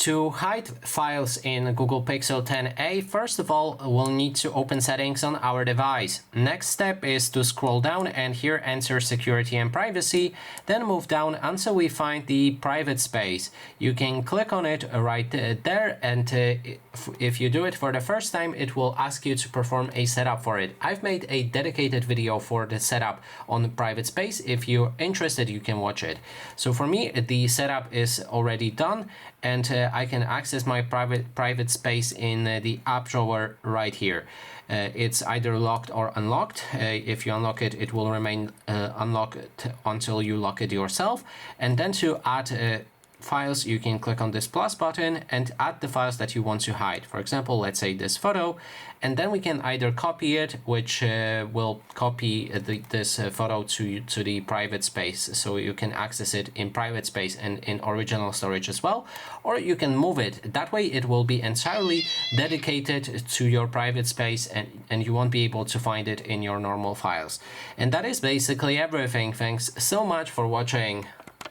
To hide files in Google Pixel 10a, first of all, we'll need to open settings on our device. Next step is to scroll down and here enter security and privacy, then move down until we find the private space. You can click on it right there, and if you do it for the first time, it will ask you to perform a setup for it. I've made a dedicated video for the setup on the private space. If you're interested, you can watch it. So for me, the setup is already done, and I can access my private space in the app drawer right here. It's either locked or unlocked. If you unlock it, it will remain unlocked until you lock it yourself. And then to add files, you can click on this plus button and add the files that you want to hide. For example, let's say this photo, and then we can either copy it, which will copy this photo to the private space, so you can access it in private space and in original storage as well, or you can move it. That way it will be entirely dedicated to your private space, and you won't be able to find it in your normal files. And that is basically everything. Thanks so much for watching.